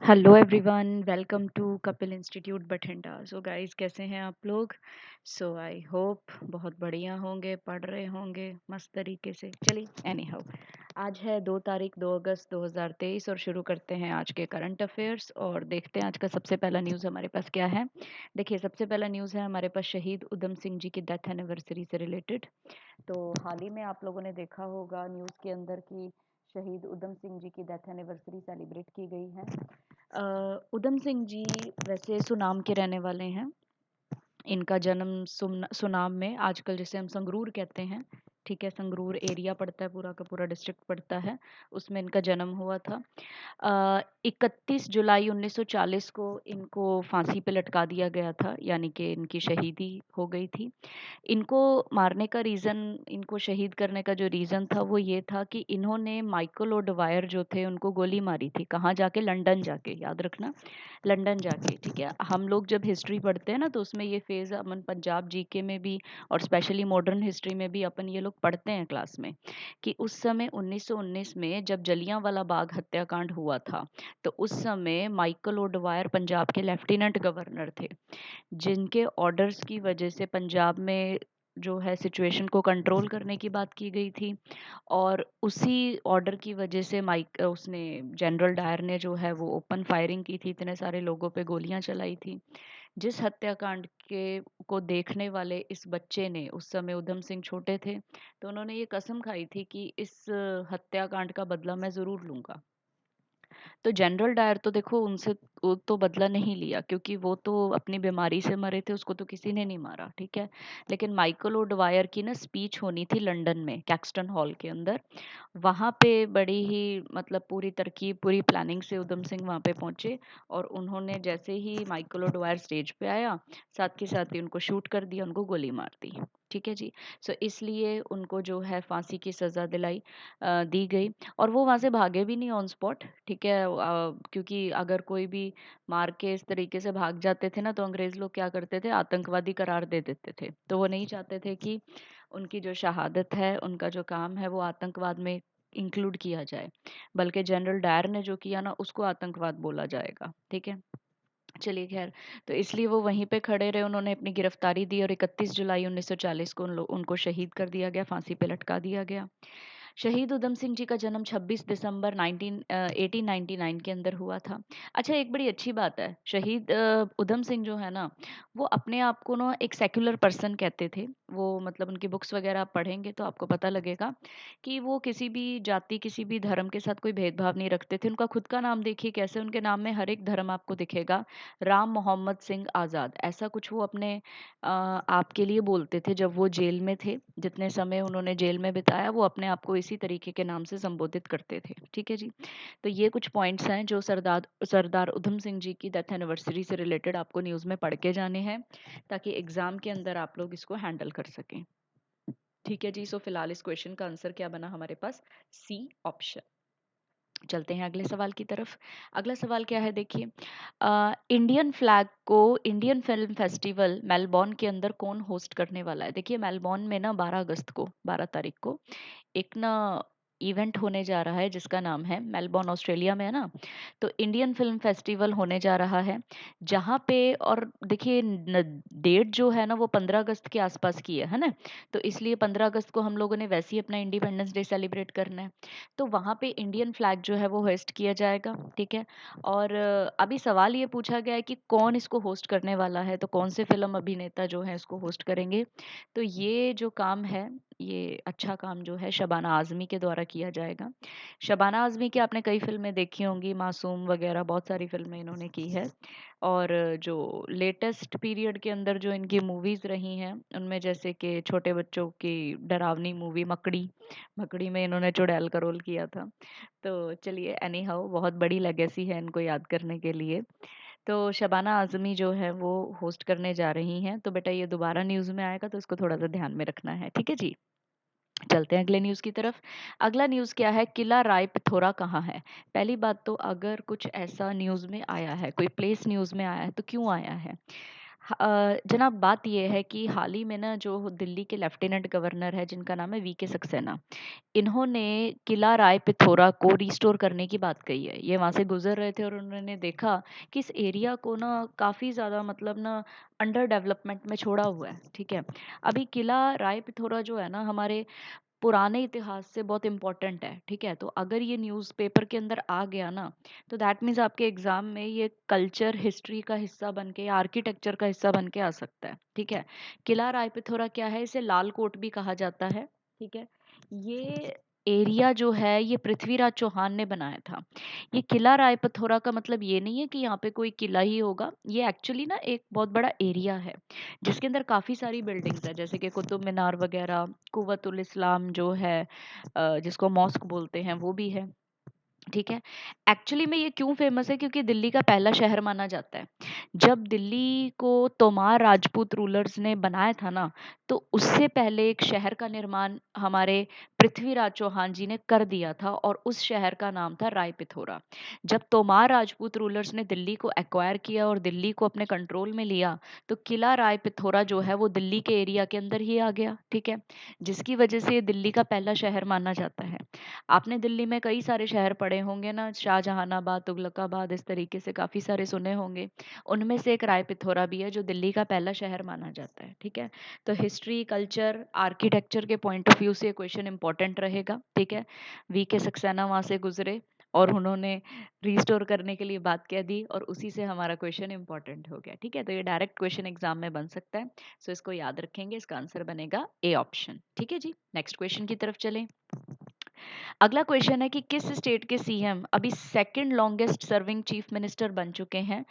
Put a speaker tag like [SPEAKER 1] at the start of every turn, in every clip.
[SPEAKER 1] Hello everyone, welcome to Kapil Institute Bathinda. So guys, कैसे हैं आप लोग? सो आई होप बहुत बढ़िया होंगे, पढ़ रहे होंगे मस्त तरीके से। चलिए, एनी हाउ, आज है 2 तारीख 2 अगस्त 2023 और शुरू करते हैं आज के करंट अफेयर्स और देखते हैं आज का सबसे पहला न्यूज़ हमारे पास क्या है। देखिए, सबसे पहला न्यूज़ है हमारे पास शहीद उधम सिंह जी की डेथ एनिवर्सरी से रिलेटेड। तो हाल ही में आप लोगों ने देखा होगा न्यूज़ के अंदर कि शहीद उधम सिंह जी की डेथ एनिवर्सरी सेलिब्रेट की गई है। उधम सिंह जी वैसे सुनाम के रहने वाले हैं। इनका जन्म सुनाम में, आजकल जिसे हम संगरूर कहते हैं, ठीक है, संगरूर एरिया पड़ता है, पूरा का पूरा डिस्ट्रिक्ट पड़ता है, उसमें इनका जन्म हुआ था। 31 जुलाई 1940 को इनको फांसी पे लटका दिया गया था, यानी कि इनकी शहीदी हो गई थी। इनको मारने का रीज़न, इनको शहीद करने का जो रीज़न था वो ये था कि इन्होंने माइकल ओडवायर जो थे उनको गोली मारी थी। कहाँ जाके? लंदन जाके, याद रखना, लंदन जाके, ठीक है। हम लोग जब हिस्ट्री पढ़ते हैं ना तो उसमें ये फेज़ अपन पंजाब जीके में भी और स्पेशली मॉडर्न हिस्ट्री में भी अपन ये लोग पढ़ते हैं क्लास में कि उस समय 1919 में जब जलियांवाला बाग हत्याकांड हुआ था, तो उस समय माइकल ओडवायर पंजाब के लेफ्टिनेंट गवर्नर थे, जिनके ऑर्डर्स की वजह से पंजाब में जो है सिचुएशन को कंट्रोल करने की बात की गई थी। और उसी ऑर्डर की वजह से उसने, जनरल डायर ने जो है वो ओपन फायरिंग की थी, इतने सारे लोगों पे गोलियां चलाई थी। जिस हत्याकांड के को देखने वाले इस बच्चे ने, उस समय उधम सिंह छोटे थे, तो उन्होंने ये कसम खाई थी कि इस हत्याकांड का बदला मैं जरूर लूंगा। तो जनरल डायर तो देखो उनसे वो तो बदला नहीं लिया, क्योंकि वो तो अपनी बीमारी से मरे थे, उसको तो किसी ने नहीं मारा, ठीक है। लेकिन माइकल ओडवायर की ना स्पीच होनी थी लंदन में कैक्सटन हॉल के अंदर। वहाँ पे बड़ी ही मतलब पूरी तरकीब, पूरी प्लानिंग से उधम सिंह वहाँ पे पहुंचे और उन्होंने जैसे ही माइकल ओडवायर स्टेज पे आया, साथ के साथ ही उनको शूट कर दिया, उनको गोली मार दी, ठीक है जी। सो इसलिए उनको जो है फांसी की सजा दी गई। और वो वहाँ से भागे भी नहीं ऑन स्पॉट, ठीक है। क्योंकि अगर कोई भी मार के इस तरीके से भाग जाते थे ना, तो अंग्रेज लोग क्या करते थे, आतंकवादी करार दे देते थे। तो वो नहीं चाहते थे कि उनकी जो शहादत है, उनका जो काम है, वो आतंकवाद में इंक्लूड किया जाए। बल्कि जनरल डायर ने जो किया ना, उसको आतंकवाद बोला जाएगा, ठीक है। चलिए, खैर, तो इसलिए वो वहीं पे खड़े रहे, उन्होंने अपनी गिरफ्तारी दी और 31 जुलाई 1940 को उनको शहीद कर दिया गया, फांसी पे लटका दिया गया। शहीद उधम सिंह जी का जन्म 26 दिसंबर 1899 के अंदर हुआ था। अच्छा, एक बड़ी अच्छी बात है, शहीद उधम सिंह जो है ना, वो अपने आप को ना एक सेक्युलर पर्सन कहते थे। वो मतलब उनकी बुक्स वगैरह आप पढ़ेंगे तो आपको पता लगेगा कि वो किसी भी जाति, किसी भी धर्म के साथ कोई भेदभाव नहीं रखते थे। उनका खुद का नाम देखिए कैसे, उनके नाम में हर एक धर्म आपको दिखेगा, राम मोहम्मद सिंह आज़ाद, ऐसा कुछ वो अपने आप के लिए बोलते थे। जब वो जेल में थे, जितने समय उन्होंने जेल में बिताया, वो अपने आप को इसी तरीके के नाम से संबोधित करते थे, ठीक है जी। तो ये कुछ पॉइंट्स हैं जो सरदार सरदार उधम सिंह जी की डेथ एनिवर्सरी से रिलेटेड आपको न्यूज़ में पढ़ के जाने हैं, ताकि एग्जाम के अंदर आप लोग इसको हैंडल कर सकें, ठीक है जी। सो फिलहाल इस क्वेश्चन का आंसर क्या बना हमारे पास? C option. चलते हैं अगले सवाल की तरफ। अगला सवाल क्या है, देखिए, इंडियन फ्लैग को इंडियन फिल्म फेस्टिवल मेलबॉर्न के अंदर कौन होस्ट करने वाला है? देखिए, मेलबॉर्न में ना 12 अगस्त को, 12 तारीख को एक ना इवेंट होने जा रहा है जिसका नाम है, मेलबॉर्न ऑस्ट्रेलिया में है ना, तो इंडियन फिल्म फेस्टिवल होने जा रहा है, जहाँ पे, और देखिए डेट जो है ना वो 15 अगस्त के आसपास की है ना। तो इसलिए 15 अगस्त को हम लोगों ने वैसे ही अपना इंडिपेंडेंस डे सेलिब्रेट करना है। तो वहाँ पे इंडियन फ्लैग जो है वो होस्ट किया जाएगा, ठीक है। और अभी सवाल ये पूछा गया है कि कौन इसको होस्ट करने वाला है, तो कौन से फिल्म अभिनेता जो है इसको होस्ट करेंगे। तो ये जो काम है, ये अच्छा काम जो है शबाना आज़मी के द्वारा किया जाएगा। शबाना आज़मी की आपने कई फ़िल्में देखी होंगी, मासूम वग़ैरह बहुत सारी फ़िल्में इन्होंने की है। और जो लेटेस्ट पीरियड के अंदर जो इनकी मूवीज़ रही हैं, उनमें जैसे कि छोटे बच्चों की डरावनी मूवी मकड़ी, मकड़ी में इन्होंने चुड़ैल का रोल किया था। तो चलिए, एनी हाउ, बहुत बड़ी लेगेसी है इनको याद करने के लिए। तो शबाना आज़मी जो है वो होस्ट करने जा रही हैं। तो बेटा, ये दोबारा न्यूज़ में आएगा तो इसको थोड़ा-सा ध्यान में रखना है, ठीक है जी। चलते हैं अगले न्यूज़ की तरफ। अगला न्यूज़ क्या है, किला राय पिथौरा कहाँ है? पहली बात तो, अगर कुछ ऐसा न्यूज़ में आया है, कोई प्लेस न्यूज़ में आया है, तो क्यों आया है? जनाब बात ये है कि हाल ही में ना जो दिल्ली के लेफ्टिनेंट गवर्नर है जिनका नाम है वीके सक्सेना, इन्होंने किला राय पिथौरा को रिस्टोर करने की बात कही है। ये वहाँ से गुजर रहे थे और उन्होंने देखा कि इस एरिया को ना काफ़ी ज़्यादा मतलब ना अंडर डेवलपमेंट में छोड़ा हुआ है। ठीक है, अभी किला राय पिथौरा जो है ना हमारे पुराने इतिहास से बहुत इम्पोर्टेंट है। ठीक है, तो अगर ये न्यूज़पेपर के अंदर आ गया ना, तो दैट मीन्स आपके एग्जाम में ये कल्चर हिस्ट्री का हिस्सा बन के या आर्किटेक्चर का हिस्सा बन के आ सकता है। ठीक है, किला राय पिथौरा क्या है, इसे लाल कोट भी कहा जाता है। ठीक है, ये एरिया जो है ये पृथ्वीराज चौहान ने बनाया था। ये किला राय पिथौरा का मतलब ये नहीं है कि यहाँ पे कोई किला ही होगा, ये एक्चुअली ना एक बहुत बड़ा एरिया है जिसके अंदर काफ़ी सारी बिल्डिंग्स है, जैसे कि कुतुब मीनार वगैरह, कुव्वतुल इस्लाम जो है जिसको मॉस्क बोलते हैं वो भी है। ठीक है, एक्चुअली में ये क्यों फेमस है, क्योंकि दिल्ली का पहला शहर माना जाता है। जब दिल्ली को तोमार राजपूत रूलर्स ने बनाया था ना, तो उससे पहले एक शहर का निर्माण हमारे पृथ्वीराज चौहान जी ने कर दिया था और उस शहर का नाम था राय पिथौरा। जब तोमार राजपूत रूलर्स ने दिल्ली को एक्वायर किया और दिल्ली को अपने कंट्रोल में लिया, तो किला राय पिथौरा जो है वो दिल्ली के एरिया के अंदर ही आ गया। ठीक है, जिसकी वजह से ये दिल्ली का पहला शहर माना जाता है। आपने दिल्ली में कई सारे शहर पढ़े होंगे ना, शाहजहानाबाद, तुगलकाबाद, इस तरीके से काफ़ी सारे सुने होंगे। उनमें से एक राय पिथौरा भी है जो दिल्ली का पहला शहर माना जाता है। ठीक है, तो हिस्ट्री, कल्चर, आर्किटेक्चर के पॉइंट ऑफ व्यू से क्वेश्चन इंपॉर्टेंट रहेगा। ठीक है, वी के सक्सेना वहाँ से गुजरे और उन्होंने रिस्टोर करने के लिए बात कह दी और उसी से हमारा क्वेश्चन इंपॉर्टेंट हो गया। ठीक है, तो ये डायरेक्ट क्वेश्चन एग्जाम में बन सकता है, सो इसको याद रखेंगे। इसका आंसर बनेगा ए ऑप्शन। ठीक है जी, नेक्स्ट क्वेश्चन की तरफ चलें। अगला क्वेश्चन है कि किस स्टेट के सीएम अभी second longest serving chief minister बन चुके हैं,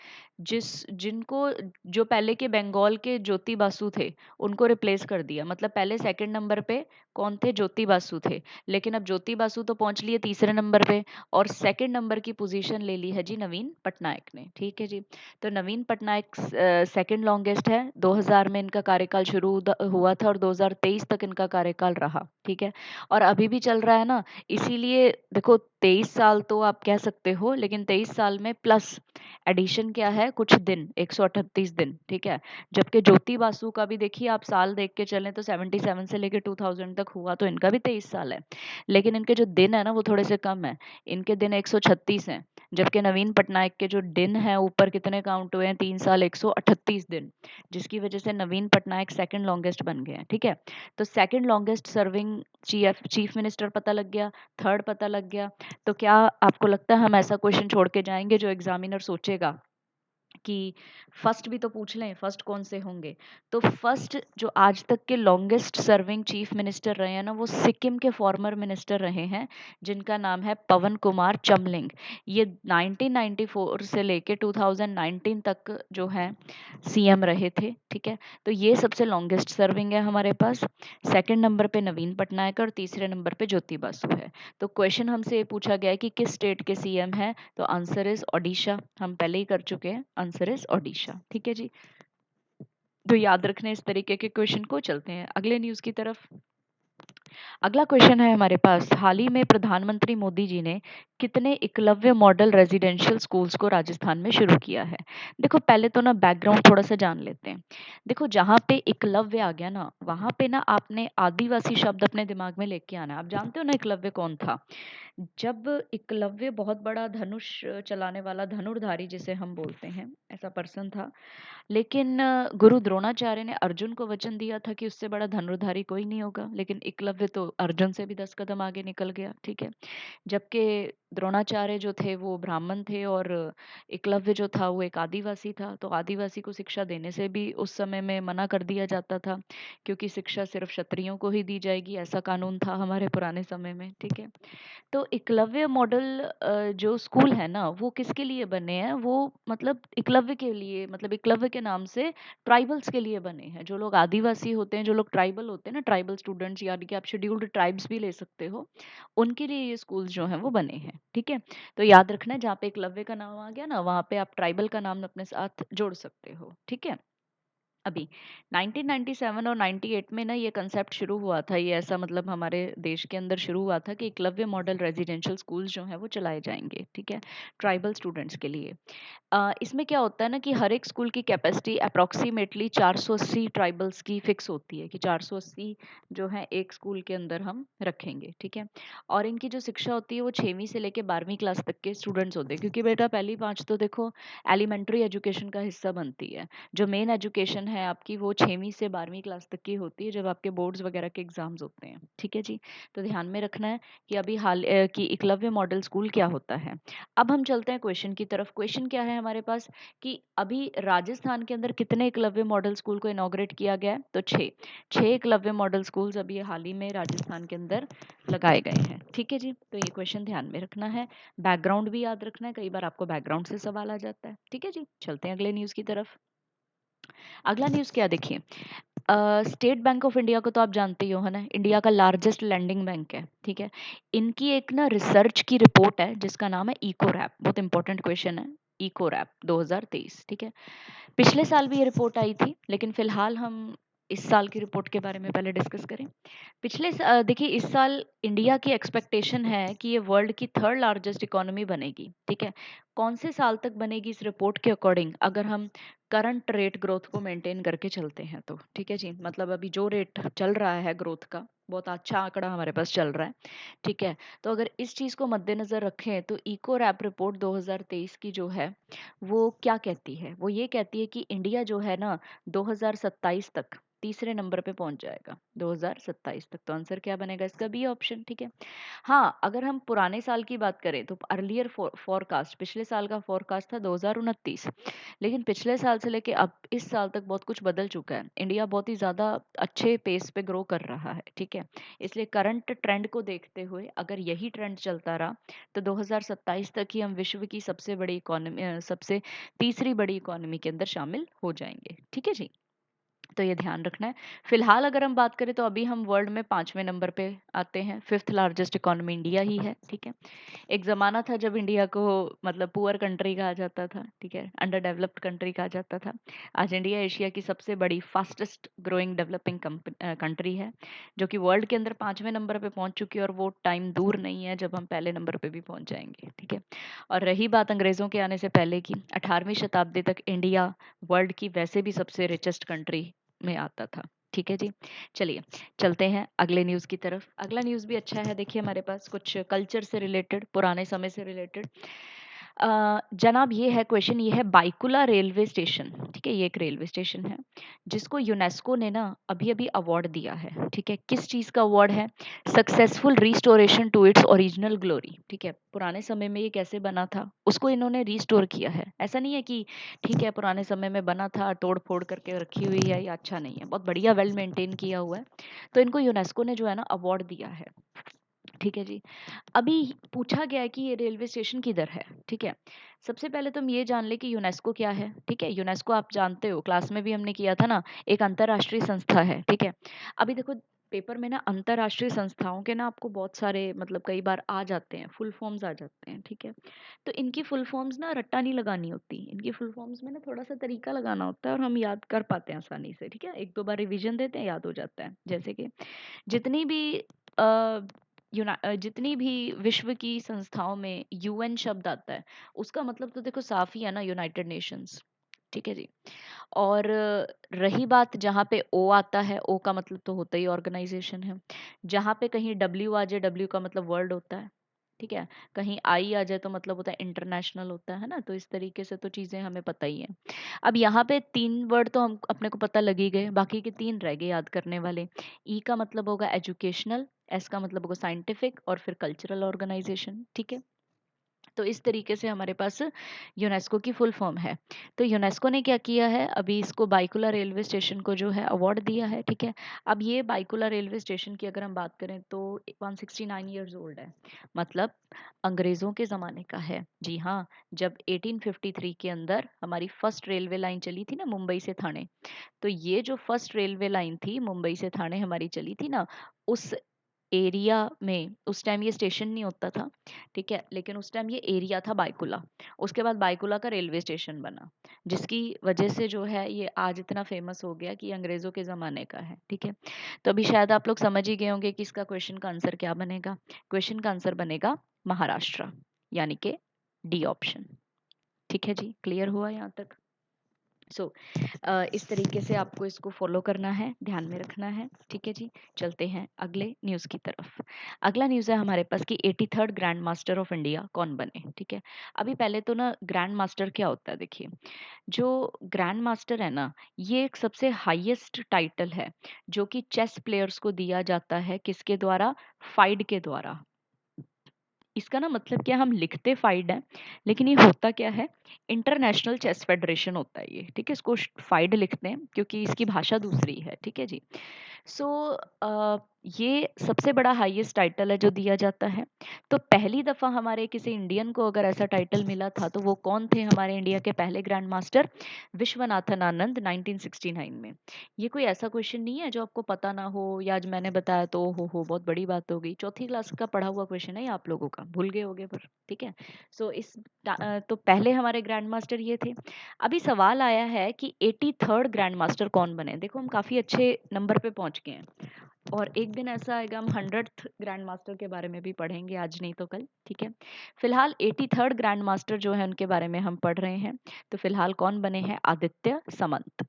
[SPEAKER 1] जिनको जो पहले के बंगाल के ज्योति बासु थे उनको रिप्लेस कर दिया। मतलब पहले सेकंड नंबर पे कौन थे, ज्योति बासु थे, लेकिन अब ज्योति बासु तो पहुंच लिए तीसरे नंबर पे और सेकंड नंबर की पोजीशन ले ली है जी नवीन पटनायक ने। ठीक है जी, तो नवीन पटनायक सेकंड लॉन्गेस्ट है। 2000 में इनका कार्यकाल शुरू हुआ था और 2023 तक इनका कार्यकाल रहा। ठीक है, और अभी भी चल रहा है ना, इसीलिए देखो 23 साल तो आप कह सकते हो, लेकिन 23 साल में प्लस एडिशन क्या है, कुछ दिन, 138 दिन। ठीक है, जबकि ज्योति बासु का भी देखिए आप साल देख के चलें तो 77 से लेके 2000 तक हुआ, तो इनका भी 23 साल है, लेकिन इनके जो दिन है ना वो थोड़े से कम है। इनके दिन 136 हैं, जबकि नवीन पटनायक के जो दिन है ऊपर कितने काउंट हुए हैं, 3 साल 138 दिन, जिसकी वजह से नवीन पटनायक सेकंड लॉन्गेस्ट बन गए हैं। ठीक है, तो second longest serving chief minister पता लग गया, थर्ड पता लग गया। तो क्या आपको लगता है हम ऐसा क्वेश्चन छोड़ के जाएंगे जो एग्जामिनर सोचेगा कि फर्स्ट भी तो पूछ लें, फर्स्ट कौन से होंगे? तो फर्स्ट जो आज तक के लॉन्गेस्ट सर्विंग चीफ मिनिस्टर रहे हैं ना, वो सिक्किम के फॉर्मर मिनिस्टर रहे हैं, जिनका नाम है पवन कुमार चमलिंग। ये 1994 से लेके 2019 तक जो है सीएम रहे थे। ठीक है, तो ये सबसे लॉन्गेस्ट सर्विंग है हमारे पास। सेकंड नंबर पे नवीन पटनायक और तीसरे नंबर पे ज्योति बासु है। तो क्वेश्चन हमसे ये पूछा गया है कि किस स्टेट के सीएम है, तो आंसर इज ओडिशा। हम पहले ही कर चुके हैं, आंसर इज ओडिशा। ठीक है जी, तो याद रखने इस तरीके के क्वेश्चन को। चलते हैं अगले न्यूज की तरफ। अगला क्वेश्चन है हमारे पास, हाल ही में प्रधानमंत्री मोदी जी ने कितने एकलव्य मॉडल रेजिडेंशियल स्कूल्स को राजस्थान में शुरू किया है? देखो पहले तो ना बैकग्राउंड थोड़ा सा जान लेते हैं। देखो जहाँ पे एकलव्य आ गया ना, वहां पे ना आपने आदिवासी शब्द अपने दिमाग में लेके आना है। आप जानते हो ना एकलव्य कौन था? जब एकलव्य बहुत बड़ा धनुष चलाने वाला धनुर्धारी जिसे हम बोलते हैं, ऐसा पर्सन था, लेकिन गुरु द्रोणाचार्य ने अर्जुन को वचन दिया था कि उससे बड़ा धनुर्धारी कोई नहीं होगा, लेकिन एकलव्य तो अर्जुन से भी 10 कदम आगे निकल गया। ठीक है, जबकि द्रोणाचार्य जो थे वो ब्राह्मण थे और एकलव्य जो था वो एक आदिवासी था, तो आदिवासी को शिक्षा देने से भी उस समय में मना कर दिया जाता था, क्योंकि शिक्षा सिर्फ क्षत्रियों को ही दी जाएगी, ऐसा कानून था हमारे पुराने समय में। ठीक है, तो एकलव्य मॉडल जो स्कूल है ना वो किसके लिए बने हैं, वो मतलब एकलव्य के लिए, मतलब एकलव्य के नाम से ट्राइबल्स के लिए बने हैं। जो लोग आदिवासी होते हैं, जो लोग ट्राइबल होते हैं ना, ट्राइबल स्टूडेंट्स, यानी कि आप शेड्यूल्ड ट्राइब्स भी ले सकते हो, उनके लिए ये स्कूल्स जो हैं वो बने हैं। ठीक है, तो याद रखना है, जहाँ पे एकलव्य का नाम आ गया ना वहाँ पे आप ट्राइबल का नाम अपने साथ जोड़ सकते हो। ठीक है, अभी 1997 और 98 में ना ये कंसेप्ट शुरू हुआ था, ये ऐसा मतलब हमारे देश के अंदर शुरू हुआ था कि एकलव्य मॉडल रेजिडेंशियल स्कूल्स जो हैं वो चलाए जाएंगे, ठीक है, ट्राइबल स्टूडेंट्स के लिए। इसमें क्या होता है ना कि हर एक स्कूल की कैपेसिटी अप्रोक्सीमेटली 480 ट्राइबल्स की फिक्स होती है कि 480 जो है एक स्कूल के अंदर हम रखेंगे, ठीक है। और इनकी जो शिक्षा होती है वो 6वीं से लेके 12वीं क्लास तक के स्टूडेंट्स होते हैं, क्योंकि बेटा पहली पाँच तो देखो एलिमेंट्री एजुकेशन का हिस्सा बनती है। जो मेन एजुकेशन है आपकी वो 6वीं से 12वीं क्लास तक की होती है, जब आपके बोर्ड्स वगैरह के एग्जाम्स होते हैं, ठीक है जी। तो ध्यान में रखना है कि अभी कि एकलव्य मॉडल स्कूल क्या होता है। अब हम चलते हैं क्वेश्चन की तरफ। क्वेश्चन क्या है हमारे पास कि अभी राजस्थान के अंदर कितने एकलव्य मॉडल स्कूल को इनॉग्रेट किया गया है, तो 6 एकलव्य मॉडल स्कूल्स अभी ये हाल ही में राजस्थान के अंदर लगाए गए हैं, ठीक है जी। तो ये क्वेश्चन ध्यान में रखना है, बैकग्राउंड भी याद रखना है, कई बार आपको बैकग्राउंड से सवाल आ जाता है, ठीक है जी। चलते हैं अगले न्यूज की तरफ। अगला न्यूज क्या देखिए, स्टेट बैंक ऑफ इंडिया को तो आप जानते ही हो, है ना, इंडिया का लार्जेस्ट लैंडिंग बैंक है, ठीक है। इनकी एक ना रिसर्च की रिपोर्ट है जिसका नाम है इको रैप, बहुत इंपॉर्टेंट क्वेश्चन है, इको रैप 2023, ठीक है। पिछले साल भी ये रिपोर्ट आई थी, लेकिन फिलहाल हम इस साल की रिपोर्ट के बारे में पहले डिस्कस करें। देखिए इस साल इंडिया की एक्सपेक्टेशन है कि ये वर्ल्ड की थर्ड लार्जेस्ट इकोनॉमी बनेगी, ठीक है। कौन से साल तक बनेगी इस रिपोर्ट के अकॉर्डिंग, अगर हम करंट रेट ग्रोथ को मेंटेन करके चलते हैं तो, ठीक है जी। मतलब अभी जो रेट चल रहा है ग्रोथ का, बहुत अच्छा आंकड़ा हमारे पास चल रहा है, ठीक है। तो अगर इस चीज को मद्देनजर रखें तो इको रैप रिपोर्ट 2023 की जो है वो क्या कहती है, वो ये कहती है कि इंडिया जो है ना 2027 तक तीसरे नंबर पे पहुंच जाएगा, 2027 तक। तो आंसर क्या बनेगा इसका, बी ऑप्शन, ठीक है। हाँ, अगर हम पुराने साल की बात करें तो अर्लियर फोरकास्ट, पिछले साल का फोरकास्ट था 2029, लेकिन पिछले साल से लेके अब इस साल तक बहुत कुछ बदल चुका है, इंडिया बहुत ही ज्यादा अच्छे पेस पे ग्रो कर रहा है, ठीक है। इसलिए करंट ट्रेंड को देखते हुए अगर यही ट्रेंड चलता रहा तो 2027 तक ही हम विश्व की सबसे बड़ी इकोनॉमी, सबसे तीसरी बड़ी इकोनॉमी के अंदर शामिल हो जाएंगे, ठीक है जी। तो ये ध्यान रखना है। फिलहाल अगर हम बात करें तो अभी हम वर्ल्ड में 5वें नंबर पे आते हैं, फिफ्थ लार्जेस्ट इकोनॉमी इंडिया ही है, ठीक है। एक ज़माना था जब इंडिया को मतलब पुअर कंट्री कहा जाता था, ठीक है, अंडर डेवलप्ड कंट्री कहा जाता था। आज इंडिया एशिया की सबसे बड़ी फास्टेस्ट ग्रोइंग डेवलपिंग कंट्री है, जो कि वर्ल्ड के अंदर 5वें नंबर पे पहुंच चुकी है, और वो टाइम दूर नहीं है जब हम पहले नंबर पे भी पहुंच जाएंगे, ठीक है। और रही बात अंग्रेज़ों के आने से पहले की, 18वीं शताब्दी तक इंडिया वर्ल्ड की वैसे भी सबसे रिचेस्ट कंट्री में आता था, ठीक है जी। चलिए चलते हैं अगले न्यूज़ की तरफ। अगला न्यूज़ भी अच्छा है, देखिए हमारे पास कुछ कल्चर से रिलेटेड, पुराने समय से रिलेटेड। जनाब ये है क्वेश्चन, ये है बाइकुला रेलवे स्टेशन, ठीक है, ये एक रेलवे स्टेशन है जिसको यूनेस्को ने ना अभी अभी अवार्ड दिया है, ठीक है। किस चीज़ का अवार्ड है, successful restoration to its original glory, ठीक है। पुराने समय में ये कैसे बना था उसको इन्होंने रिस्टोर किया है, ऐसा नहीं है कि ठीक है पुराने समय में बना था तोड़ फोड़ करके रखी हुई है या अच्छा नहीं है, बहुत बढ़िया वेल मेंटेन किया हुआ है। तो इनको यूनेस्को ने जो है ना अवार्ड दिया है, ठीक है जी। अभी पूछा गया है कि ये रेलवे स्टेशन किधर है, ठीक है। सबसे पहले तुम ये जान ले कि यूनेस्को क्या है, ठीक है। यूनेस्को आप जानते हो, क्लास में भी हमने किया था ना, एक अंतरराष्ट्रीय संस्था है, ठीक है। अभी देखो पेपर में ना अंतरराष्ट्रीय संस्थाओं के ना आपको बहुत सारे मतलब कई बार आ जाते हैं, फुल फॉर्म्स आ जाते हैं, ठीक है। तो इनकी फुल फॉर्म्स ना रट्टा नहीं लगानी होती, इनकी फुल फॉर्म्स में ना थोड़ा सा तरीका लगाना होता है और हम याद कर पाते हैं आसानी से, ठीक है। एक दो बार रिवीजन देते हैं याद हो जाता है। जैसे कि जितनी भी जितनी भी विश्व की संस्थाओं में यूएन शब्द आता है उसका मतलब तो देखो साफ ही है ना, यूनाइटेड नेशंस, ठीक है जी। और रही बात जहाँ पे ओ आता है, ओ का मतलब तो होता ही ऑर्गेनाइजेशन है। जहाँ पे कहीं डब्ल्यू आ जाए, डब्ल्यू का मतलब वर्ल्ड होता है, ठीक है। कहीं आई आ जाए तो मतलब होता है इंटरनेशनल होता है ना। तो इस तरीके से तो चीज़ें हमें पता ही है। अब यहाँ पे 3 वर्ड तो हम अपने को पता लग ही गए, बाकी के 3 रह गए याद करने वाले। ई का मतलब होगा एजुकेशनल, एस का मतलब होगा साइंटिफिक, और फिर कल्चरल ऑर्गेनाइजेशन, ठीक है। तो इस तरीके से हमारे पास यूनेस्को की फुल फॉर्म है। तो यूनेस्को ने क्या किया है, अभी इसको बाइकुला रेलवे स्टेशन को जो है अवार्ड दिया है, ठीक है। अब ये बाइकुला रेलवे स्टेशन की अगर हम बात करें तो 169 ईयर्स ओल्ड है, मतलब अंग्रेजों के ज़माने का है, जी हाँ। जब 1853 के अंदर हमारी फर्स्ट रेलवे लाइन चली थी ना मुंबई से थाने, तो ये जो फर्स्ट रेलवे लाइन थी मुंबई से थाने हमारी चली थी ना, उस एरिया में उस टाइम ये स्टेशन नहीं होता था, ठीक है, लेकिन उस टाइम ये एरिया था बायकुला। उसके बाद बायकुला का रेलवे स्टेशन बना, जिसकी वजह से जो है ये आज इतना फेमस हो गया कि अंग्रेज़ों के ज़माने का है, ठीक है। तो अभी शायद आप लोग समझ ही गए होंगे कि इसका क्वेश्चन का आंसर क्या बनेगा। क्वेश्चन का आंसर बनेगा महाराष्ट्र, यानी कि डी ऑप्शन। ठीक है जी, क्लियर हुआ यहाँ तक? सो इस तरीके से आपको इसको फॉलो करना है, ध्यान में रखना है, ठीक है जी। चलते हैं अगले न्यूज़ की तरफ। अगला न्यूज़ है हमारे पास कि 83rd grand master of India कौन बने, ठीक है। अभी पहले तो ना ग्रैंड मास्टर क्या होता है, देखिए, जो ग्रैंड मास्टर है ना, ये एक सबसे हाईएस्ट टाइटल है जो कि चेस प्लेयर्स को दिया जाता है, किसके द्वारा? फाइड के द्वारा। इसका ना मतलब क्या, हम लिखते फाइड है, लेकिन ये होता क्या है, इंटरनेशनल चेस फेडरेशन होता है ये, ठीक है। इसको फाइड लिखते हैं क्योंकि इसकी भाषा दूसरी है, ठीक है जी। सो ये सबसे बड़ा हाईएस्ट टाइटल है जो दिया जाता है। तो पहली दफा हमारे किसी इंडियन को अगर ऐसा टाइटल मिला था तो वो कौन थे हमारे इंडिया के पहले ग्रैंड मास्टर? विश्वनाथन आनंद, 1969 में। ये कोई ऐसा क्वेश्चन नहीं है जो आपको पता ना हो, या आज मैंने बताया तो हो बहुत बड़ी बात हो गई। चौथी क्लास का पढ़ा हुआ क्वेश्चन है ये, आप लोगों का भूल गए होगे पर, ठीक है। सो तो पहले हमारे ग्रैंड मास्टर ये थे। अभी सवाल आया है कि 83rd ग्रैंड मास्टर कौन बने। देखो हम काफी अच्छे नंबर पे पहुंच गए हैं, और एक दिन ऐसा आएगा हम 100th ग्रैंड मास्टर के बारे में भी पढ़ेंगे, आज नहीं तो कल, ठीक है। फिलहाल 83rd ग्रैंड मास्टर जो है उनके बारे में हम पढ़ रहे हैं। तो फिलहाल कौन बने हैं? आदित्य समंत।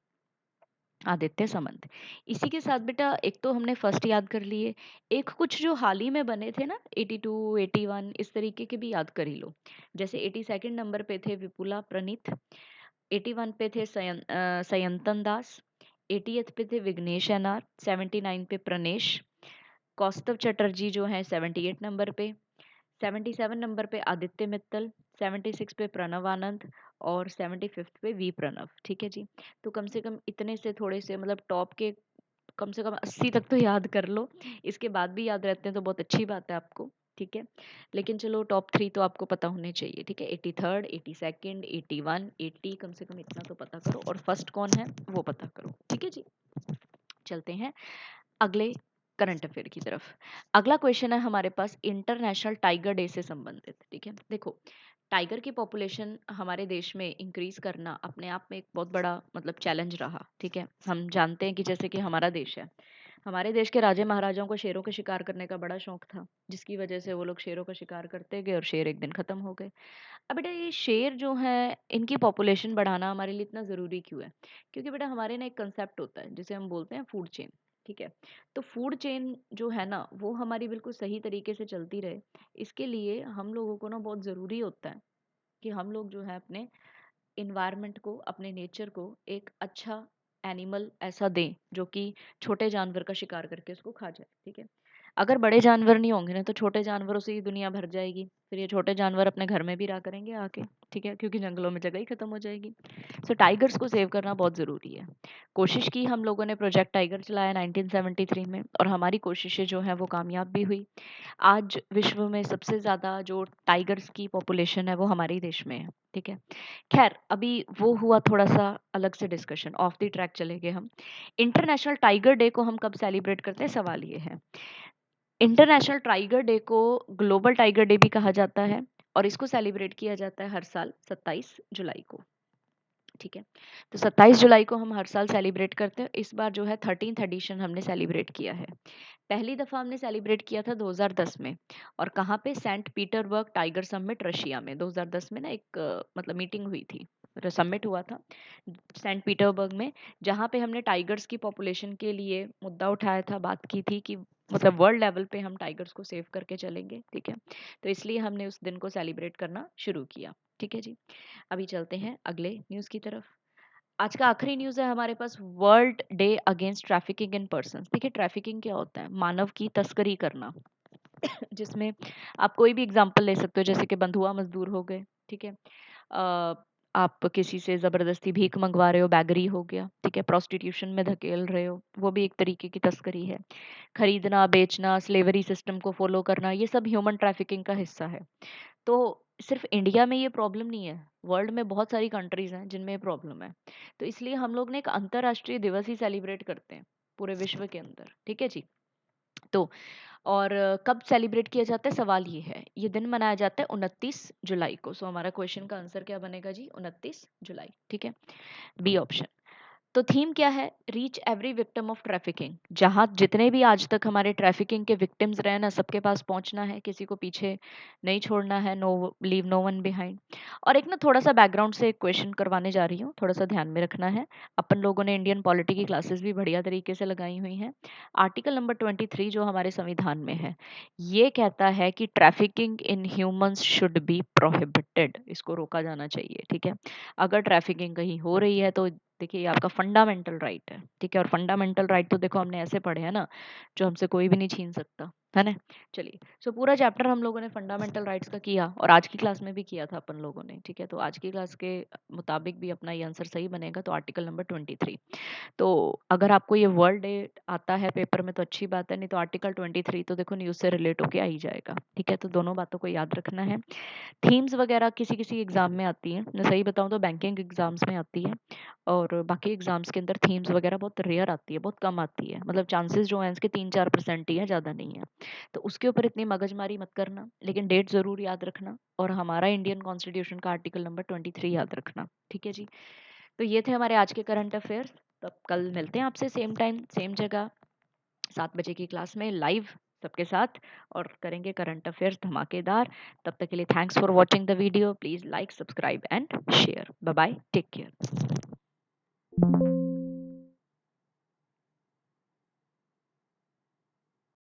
[SPEAKER 1] आदित्य समंत। इसी के साथ बेटा एक तो हमने फर्स्ट याद कर लिए, एक कुछ जो हाल ही में बने थे ना, 82, 81, इस तरीके के भी याद कर ही लो। जैसे 82nd नंबर पे थे विपुला प्रणीत, 81 पे थे सयंतन दास, 80th पे थे विघ्नेश एनआर, 79 पे प्रणेश, कौस्तव चटर्जी जो है 78 नंबर पे, 77 नंबर पे आदित्य मित्तल, 76 पे प्रणव आनंद, और 75th पे वी प्रणव, ठीक है जी। तो कम से कम इतने से थोड़े से मतलब टॉप के कम से कम 80 तक तो याद कर लो। इसके बाद भी याद रहते हैं तो बहुत अच्छी बात है आपको, ठीक है। लेकिन चलो टॉप 3 तो आपको पता होने चाहिए, ठीक है। 83rd, 82nd, 81, 80, कम से कम इतना तो पता करो, और फर्स्ट कौन है वो पता करो, ठीक है जी। चलते हैं अगले करंट अफेयर की तरफ। अगला क्वेश्चन है हमारे पास इंटरनेशनल टाइगर डे से संबंधित, ठीक है। देखो, टाइगर की पॉपुलेशन हमारे देश में इंक्रीज करना अपने आप में एक बहुत बड़ा मतलब चैलेंज रहा, ठीक है। हम जानते हैं कि जैसे कि हमारा देश है, हमारे देश के राजे महाराजाओं को शेरों के शिकार करने का बड़ा शौक था, जिसकी वजह से वो लोग शेरों का शिकार करते गए और शेर एक दिन खत्म हो गए। अब बेटा ये शेर जो है, इनकी पॉपुलेशन बढ़ाना हमारे लिए इतना ज़रूरी क्यों है? क्योंकि बेटा हमारे ना एक कंसेप्ट होता है जिसे हम बोलते हैं फूड चेन, ठीक है। तो फूड चेन जो है ना वो हमारी बिल्कुल सही तरीके से चलती रहे, इसके लिए हम लोगों को ना बहुत ज़रूरी होता है कि हम लोग जो है अपने इन्वायरमेंट को, अपने नेचर को एक अच्छा एनिमल ऐसा दें जो कि छोटे जानवर का शिकार करके उसको खा जाए, ठीक है। अगर बड़े जानवर नहीं होंगे ना तो छोटे जानवरों से ही दुनिया भर जाएगी, फिर ये छोटे जानवर अपने घर में भी रहा करेंगे आके, ठीक है, क्योंकि जंगलों में जगह ही खत्म हो जाएगी। सो टाइगर्स को सेव करना बहुत ज़रूरी है। कोशिश की हम लोगों ने, प्रोजेक्ट टाइगर चलाया 1973 में, और हमारी कोशिशें जो हैं वो कामयाब भी हुई। आज विश्व में सबसे ज़्यादा जो टाइगर्स की पॉपुलेशन है वो हमारे ही देश में है, ठीक है। खैर अभी वो हुआ थोड़ा सा अलग से डिस्कशन, ऑफ द ट्रैक चले गए हम। इंटरनेशनल टाइगर डे को हम कब सेलिब्रेट करते हैं, सवाल ये है। इंटरनेशनल टाइगर डे को ग्लोबल टाइगर डे भी कहा जाता है, और इसको सेलिब्रेट किया जाता है हर साल 27 जुलाई को, ठीक है। तो 27 जुलाई को हम हर साल सेलिब्रेट करते हैं। इस बार जो है 13th एडिशन हमने सेलिब्रेट किया है। पहली दफ़ा हमने सेलिब्रेट किया था 2010 में, और कहाँ पे? Saint Petersburg tiger summit Russia में। 2010 में ना एक मतलब मीटिंग हुई थी, समिट हुआ था सेंट पीटरबर्ग में, जहाँ पे हमने टाइगर्स की पॉपुलेशन के लिए मुद्दा उठाया था, बात की थी कि मतलब वर्ल्ड लेवल पे हम टाइगर्स को सेव करके चलेंगे, ठीक है। तो इसलिए हमने उस दिन को सेलिब्रेट करना शुरू किया, ठीक है जी। अभी चलते हैं अगले न्यूज़ की तरफ। आज का आखिरी न्यूज़ है हमारे पास, world day against trafficking in person. देखिए ट्रैफिकिंग क्या होता है? मानव की तस्करी करना, जिसमें आप कोई भी एग्जांपल ले सकते हो, जैसे कि बंधुआ मजदूर हो गए, ठीक है। अ, आप किसी से जबरदस्ती भीख मंगवा रहे हो, बैगरी हो गया, ठीक है। प्रोस्टिट्यूशन में धकेल रहे हो, वो भी एक तरीके की तस्करी है। खरीदना, बेचना, स्लेवरी सिस्टम को फॉलो करना, ये सब ह्यूमन ट्रैफिकिंग का हिस्सा है। तो सिर्फ इंडिया में ये प्रॉब्लम नहीं है, वर्ल्ड में बहुत सारी कंट्रीज हैं जिनमें ये प्रॉब्लम है। तो इसलिए हम लोग ने एक अंतर्राष्ट्रीय दिवस ही सेलिब्रेट करते हैं पूरे विश्व के अंदर, ठीक है जी। तो और कब सेलिब्रेट किया जाता है, सवाल ये है। ये दिन मनाया जाता है 29 जुलाई को। सो हमारा क्वेश्चन का आंसर क्या बनेगा जी, 29 जुलाई। ठीक है, बी ऑप्शन। तो थीम क्या है, reach every victim of trafficking. जहाँ जितने भी आज तक हमारे ट्रैफिकिंग के विक्टिम्स रहे ना, सबके पास पहुंचना है, किसी को पीछे नहीं छोड़ना है, no leave no one behind. और एक ना थोड़ा सा बैकग्राउंड से एक क्वेश्चन करवाने जा रही हूँ, थोड़ा सा ध्यान में रखना है। अपन लोगों ने इंडियन पॉलिटी की क्लासेस भी बढ़िया तरीके से लगाई हुई हैं। आर्टिकल नंबर 23 जो हमारे संविधान में है, ये कहता है कि trafficking in humans should be prohibited, इसको रोका जाना चाहिए। ठीक है, अगर ट्रैफिकिंग कहीं हो रही है तो देखिए ये आपका फंडामेंटल राइट है। ठीक है, और फंडामेंटल राइट तो देखो हमने ऐसे पढ़े हैं ना, जो हमसे कोई भी नहीं छीन सकता, है ना। चलिए, सो पूरा चैप्टर हम लोगों ने फंडामेंटल राइट्स का किया, और आज की क्लास में भी किया था अपन लोगों ने। ठीक है, तो आज की क्लास के मुताबिक भी अपना ये आंसर सही बनेगा। तो आर्टिकल नंबर 23, तो अगर आपको ये वर्ल्ड डे आता है पेपर में तो अच्छी बात है, नहीं तो आर्टिकल 23 तो देखो न्यूज़ से रिलेट होके आ ही जाएगा। ठीक है, तो दोनों बातों को याद रखना है। थीम्स वगैरह किसी किसी एग्जाम में आती हैं, मैं सही बताऊं तो बैंकिंग एग्जाम्स में आती है, और बाकी एग्जाम्स के अंदर थीम्स वगैरह बहुत रेयर आती है, बहुत कम आती है। मतलब चांसेस जो हैं इसके 3-4% ही है, ज़्यादा नहीं है। तो उसके ऊपर इतनी मगजमारी मत करना, लेकिन डेट ज़रूर याद रखना, और हमारा इंडियन कॉन्स्टिट्यूशन का आर्टिकल नंबर 23 याद रखना। ठीक है जी, तो ये थे हमारे आज के करंट अफेयर्स। तब कल मिलते हैं आपसे सेम टाइम सेम जगह, 7 बजे की क्लास में लाइव सबके साथ, और करेंगे करंट अफेयर्स धमाकेदार। तब तक के लिए thanks for watching the video, please like subscribe and share. Bye bye, take care.